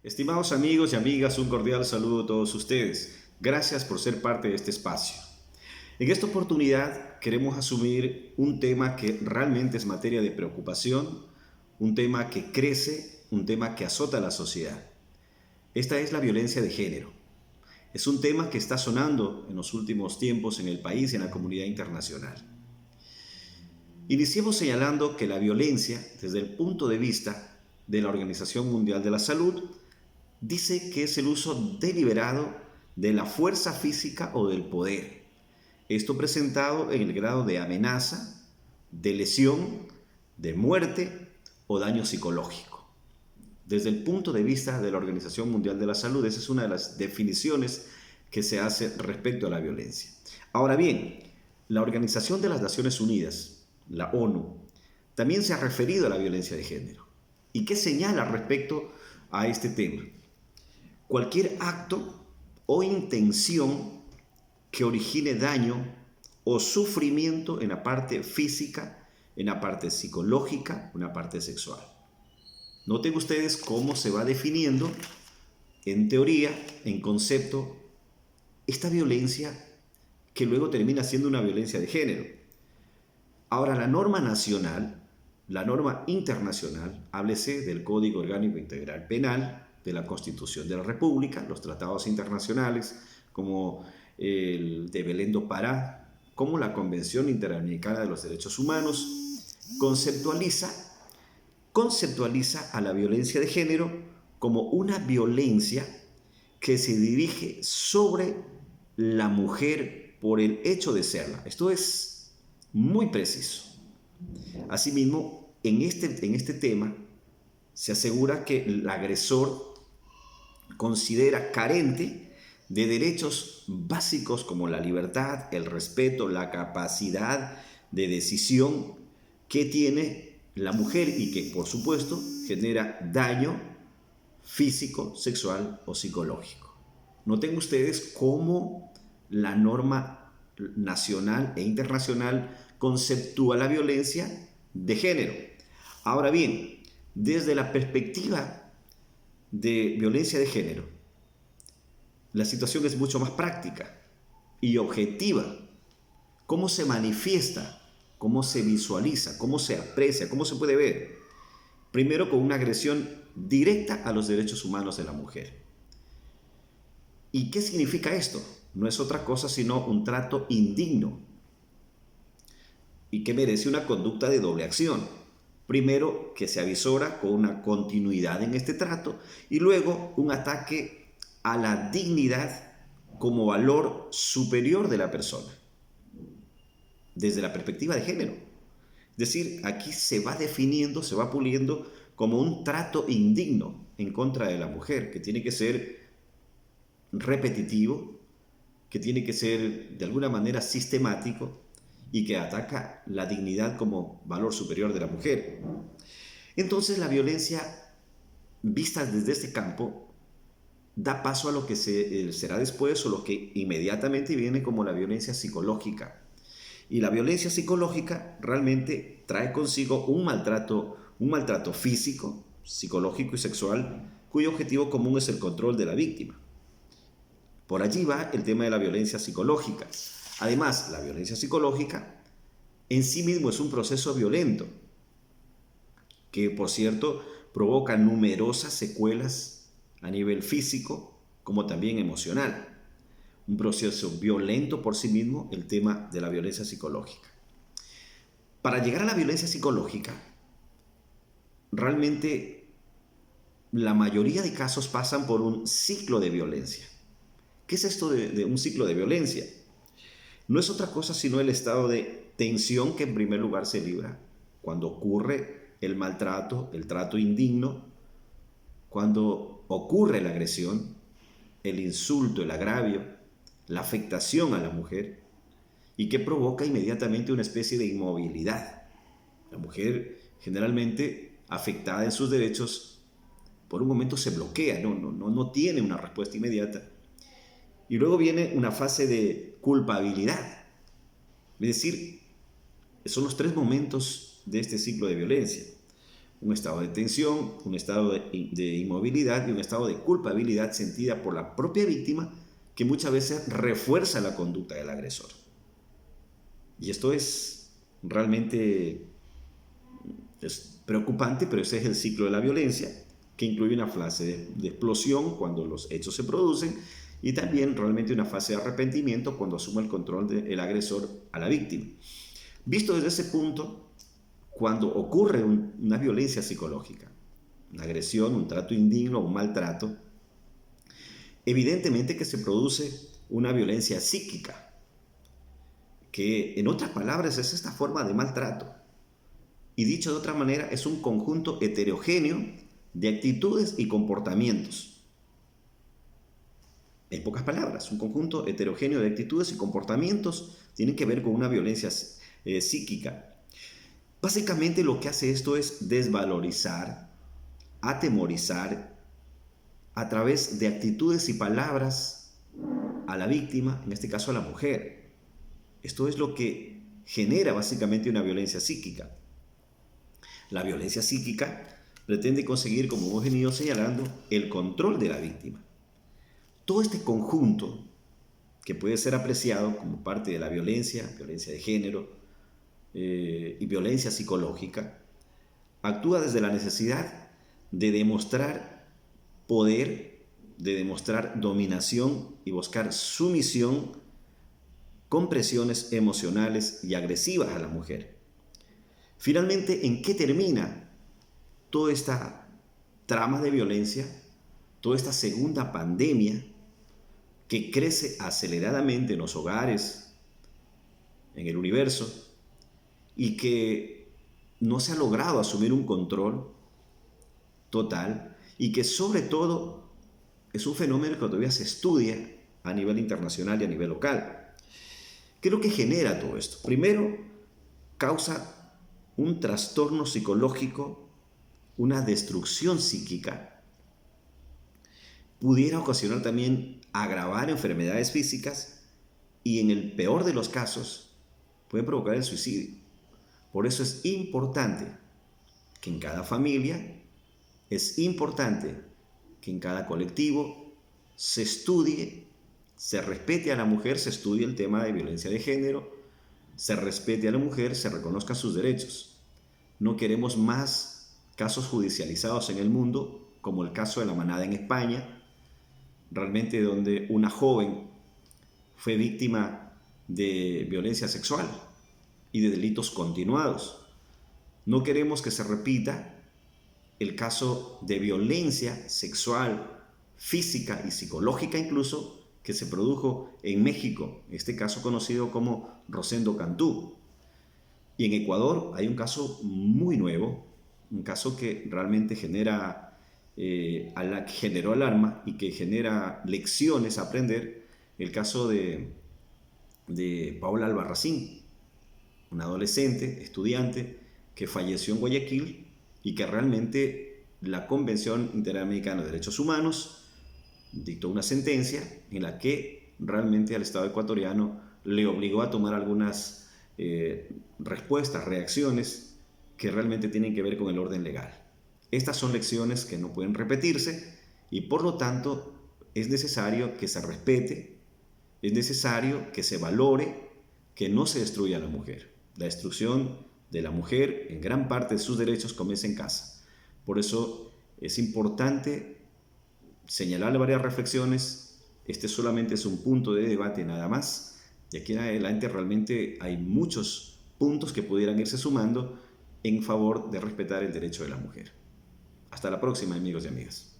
Estimados amigos y amigas, un cordial saludo a todos ustedes. Gracias por ser parte de este espacio. En esta oportunidad queremos asumir un tema que realmente es materia de preocupación, un tema que crece, un tema que azota a la sociedad. Esta es la violencia de género. Es un tema que está sonando en los últimos tiempos en el país y en la comunidad internacional. Iniciemos señalando que la violencia, desde el punto de vista de la Organización Mundial de la Salud, dice que es el uso deliberado de la fuerza física o del poder. Esto presentado en el grado de amenaza, de lesión, de muerte o daño psicológico. Desde el punto de vista de la Organización Mundial de la Salud, esa es una de las definiciones que se hace respecto a la violencia. Ahora bien, la Organización de las Naciones Unidas, la ONU, también se ha referido a la violencia de género. ¿Y qué señala respecto a este tema? Cualquier acto o intención que origine daño o sufrimiento en la parte física, en la parte psicológica, en la parte sexual. Noten ustedes cómo se va definiendo, en teoría, en concepto, esta violencia que luego termina siendo una violencia de género. Ahora, la norma nacional, la norma internacional, háblese del Código Orgánico Integral Penal, de la Constitución de la República, los tratados internacionales como el de Belém do Pará, como la Convención Interamericana de los Derechos Humanos, conceptualiza a la violencia de género como una violencia que se dirige sobre la mujer por el hecho de serla. Esto es muy preciso. Asimismo, en este tema se asegura que el agresor considera carente de derechos básicos como la libertad, el respeto, la capacidad de decisión que tiene la mujer y que, por supuesto, genera daño físico, sexual o psicológico. Noten ustedes cómo la norma nacional e internacional conceptúa la violencia de género. Ahora bien, desde la perspectiva de violencia de género, la situación es mucho más práctica y objetiva. ¿Cómo se manifiesta? ¿Cómo se visualiza? ¿Cómo se aprecia? ¿Cómo se puede ver? Primero, con una agresión directa a los derechos humanos de la mujer. ¿Y qué significa esto? No es otra cosa sino un trato indigno y que merece una conducta de doble acción. Primero, que se avisora con una continuidad en este trato y luego un ataque a la dignidad como valor superior de la persona, desde la perspectiva de género. Es decir, aquí se va definiendo, se va puliendo como un trato indigno en contra de la mujer, que tiene que ser repetitivo, que tiene que ser de alguna manera sistemático y que ataca la dignidad como valor superior de la mujer. Entonces la violencia vista desde este campo da paso a lo que será después o lo que inmediatamente viene como la violencia psicológica. Y la violencia psicológica realmente trae consigo un maltrato físico, psicológico y sexual, cuyo objetivo común es el control de la víctima. Por allí va el tema de la violencia psicológica. Además, la violencia psicológica en sí mismo es un proceso violento que, por cierto, provoca numerosas secuelas a nivel físico como también emocional. Un proceso violento por sí mismo, el tema de la violencia psicológica. Para llegar a la violencia psicológica, realmente la mayoría de casos pasan por un ciclo de violencia. ¿Qué es esto de un ciclo de violencia? No es otra cosa sino el estado de tensión que en primer lugar se libra cuando ocurre el maltrato, el trato indigno, cuando ocurre la agresión, el insulto, el agravio, la afectación a la mujer y que provoca inmediatamente una especie de inmovilidad. La mujer generalmente afectada en sus derechos por un momento se bloquea, no tiene una respuesta inmediata. Y luego viene una fase de culpabilidad. Es decir, son los tres momentos de este ciclo de violencia. un estado de tensión, un estado de inmovilidad y un estado de culpabilidad sentida por la propia víctima que muchas veces refuerza la conducta del agresor. Y esto es realmente es preocupante, pero ese es el ciclo de la violencia, que incluye una fase de explosión cuando los hechos se producen y también realmente una fase de arrepentimiento cuando asume el control del agresor a la víctima. Visto desde ese punto, cuando ocurre una violencia psicológica, una agresión, un trato indigno, un maltrato, evidentemente que se produce una violencia psíquica, que en otras palabras es esta forma de maltrato. Y dicho de otra manera, es un conjunto heterogéneo de actitudes y comportamientos. En pocas palabras, un conjunto heterogéneo de actitudes y comportamientos tienen que ver con una violencia psíquica. Básicamente lo que hace esto es desvalorizar, atemorizar a través de actitudes y palabras a la víctima, en este caso a la mujer. Esto es lo que genera básicamente una violencia psíquica. La violencia psíquica pretende conseguir, como hemos venido señalando, el control de la víctima. Todo este conjunto, que puede ser apreciado como parte de la violencia de género y violencia psicológica, actúa desde la necesidad de demostrar poder, de demostrar dominación y buscar sumisión con presiones emocionales y agresivas a la mujer. Finalmente, ¿en qué termina toda esta trama de violencia, toda esta segunda pandemia que crece aceleradamente en los hogares, en el universo, y que no se ha logrado asumir un control total y que sobre todo es un fenómeno que todavía se estudia a nivel internacional y a nivel local? ¿Qué es lo que genera todo esto? Primero, causa un trastorno psicológico, una destrucción psíquica. Pudiera ocasionar también agravar enfermedades físicas y en el peor de los casos puede provocar el suicidio. Por eso es importante que en cada familia, es importante que en cada colectivo se estudie, se respete a la mujer, se estudie el tema de violencia de género, se respete a la mujer, se reconozcan sus derechos. No queremos más casos judicializados en el mundo, como el caso de la manada en España, realmente donde una joven fue víctima de violencia sexual y de delitos continuados. No queremos que se repita el caso de violencia sexual, física y psicológica incluso, que se produjo en México, este caso conocido como Rosendo Cantú. Y en Ecuador hay un caso muy nuevo, un caso que realmente generó alarma y que genera lecciones a aprender, el caso de Paula Albarracín, una adolescente, estudiante, que falleció en Guayaquil y que realmente la Convención Interamericana de Derechos Humanos dictó una sentencia en la que realmente al Estado ecuatoriano le obligó a tomar algunas respuestas, reacciones que realmente tienen que ver con el orden legal. Estas son lecciones que no pueden repetirse y por lo tanto es necesario que se respete, es necesario que se valore, que no se destruya a la mujer. La destrucción de la mujer en gran parte de sus derechos comienza en casa. Por eso es importante señalar varias reflexiones. Este solamente es un punto de debate nada más. De aquí en adelante realmente hay muchos puntos que pudieran irse sumando en favor de respetar el derecho de la mujer. Hasta la próxima, amigos y amigas.